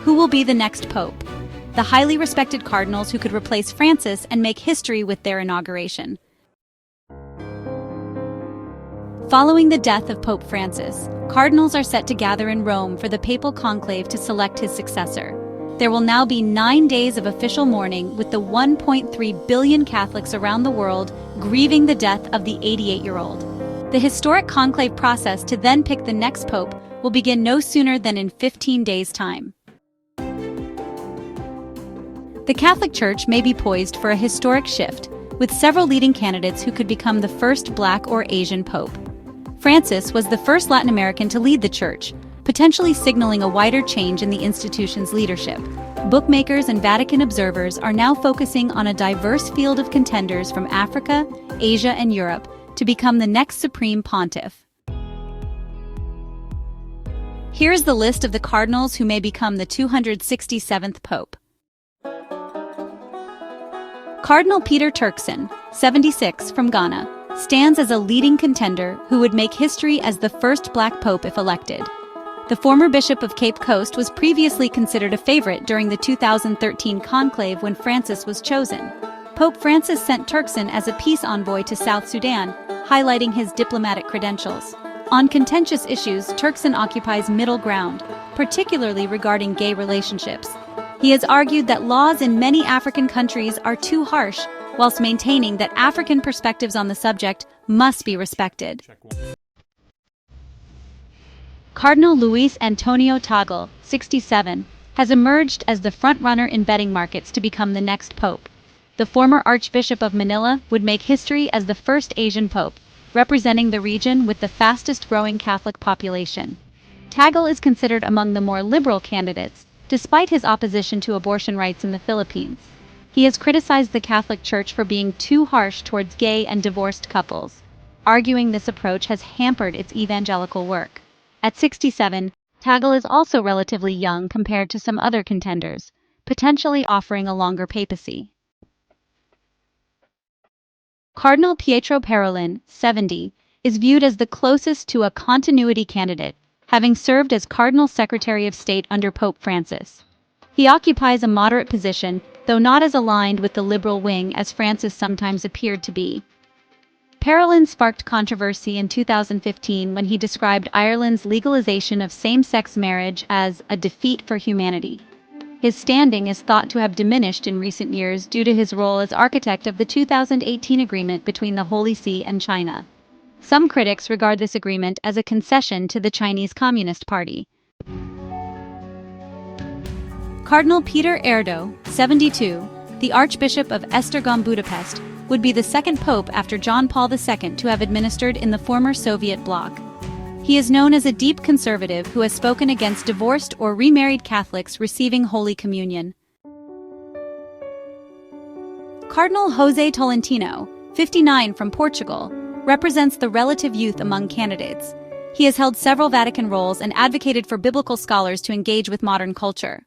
Who will be the next pope? The highly respected cardinals who could replace Francis and make history with their inauguration. Following the death of Pope Francis, cardinals are set to gather in Rome for the papal conclave to select his successor. There will now be 9 days of official mourning, with the 1.3 billion Catholics around the world grieving the death of the 88-year-old. The historic conclave process to then pick the next pope will begin no sooner than in 15 days' time. The Catholic Church may be poised for a historic shift, with several leading candidates who could become the first Black or Asian pope. Francis was the first Latin American to lead the Church, potentially signaling a wider change in the institution's leadership. Bookmakers and Vatican observers are now focusing on a diverse field of contenders from Africa, Asia, and Europe to become the next supreme pontiff. Here is the list of the cardinals who may become the 267th pope. Cardinal Peter Turkson, 76, from Ghana, stands as a leading contender who would make history as the first Black pope if elected. The former Bishop of Cape Coast was previously considered a favorite during the 2013 conclave when Francis was chosen. Pope Francis sent Turkson as a peace envoy to South Sudan, highlighting his diplomatic credentials. On contentious issues, Turkson occupies middle ground, particularly regarding gay relationships. He has argued that laws in many African countries are too harsh, whilst maintaining that African perspectives on the subject must be respected. Cardinal Luis Antonio Tagle, 67, has emerged as the front-runner in betting markets to become the next pope. The former Archbishop of Manila would make history as the first Asian pope, representing the region with the fastest-growing Catholic population. Tagle is considered among the more liberal candidates, despite his opposition to abortion rights in the Philippines. He has criticized the Catholic Church for being too harsh towards gay and divorced couples, arguing this approach has hampered its evangelical work. At 67, Tagle is also relatively young compared to some other contenders, potentially offering a longer papacy. Cardinal Pietro Parolin, 70, is viewed as the closest to a continuity candidate, having served as Cardinal Secretary of State under Pope Francis. He occupies a moderate position, though not as aligned with the liberal wing as Francis sometimes appeared to be. Parolin sparked controversy in 2015 when he described Ireland's legalization of same-sex marriage as a defeat for humanity. His standing is thought to have diminished in recent years due to his role as architect of the 2018 agreement between the Holy See and China. Some critics regard this agreement as a concession to the Chinese Communist Party. Cardinal Peter Erdo, 72, the Archbishop of Esztergom Budapest, would be the second pope after John Paul II to have administered in the former Soviet bloc. He is known as a deep conservative who has spoken against divorced or remarried Catholics receiving Holy Communion. Cardinal José Tolentino, 59, from Portugal, represents the relative youth among candidates. He has held several Vatican roles and advocated for biblical scholars to engage with modern culture.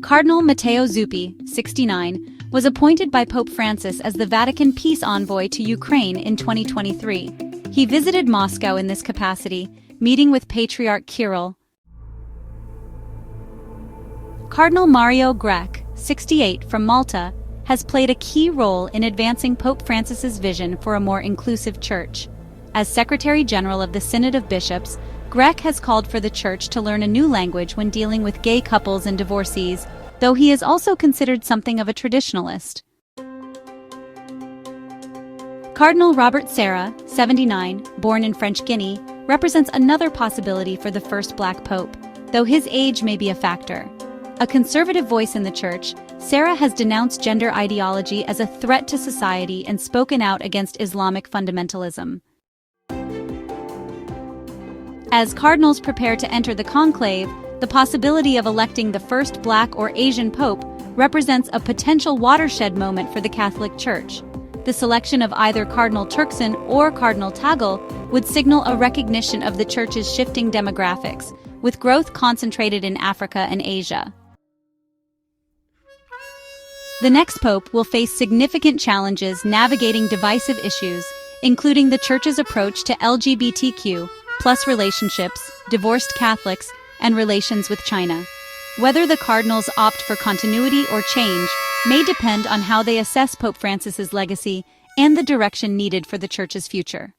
Cardinal Matteo Zuppi, 69, was appointed by Pope Francis as the Vatican peace envoy to Ukraine in 2023. He visited Moscow in this capacity, meeting with Patriarch Kirill. Cardinal Mario Grech, 68, from Malta, has played a key role in advancing Pope Francis's vision for a more inclusive church. As Secretary General of the Synod of Bishops, Grech has called for the Church to learn a new language when dealing with gay couples and divorcees, though he is also considered something of a traditionalist. Cardinal Robert Serra, 79, born in French Guinea, represents another possibility for the first Black pope, though his age may be a factor. A conservative voice in the Church, Serra has denounced gender ideology as a threat to society and spoken out against Islamic fundamentalism. As cardinals prepare to enter the conclave, the possibility of electing the first Black or Asian pope represents a potential watershed moment for the Catholic Church. The selection of either Cardinal Turkson or Cardinal Tagle would signal a recognition of the Church's shifting demographics, with growth concentrated in Africa and Asia. The next pope will face significant challenges navigating divisive issues, including the Church's approach to LGBTQ+ relationships, divorced Catholics, and relations with China. Whether the Cardinals opt for continuity or change may depend on how they assess Pope Francis's legacy and the direction needed for the Church's future.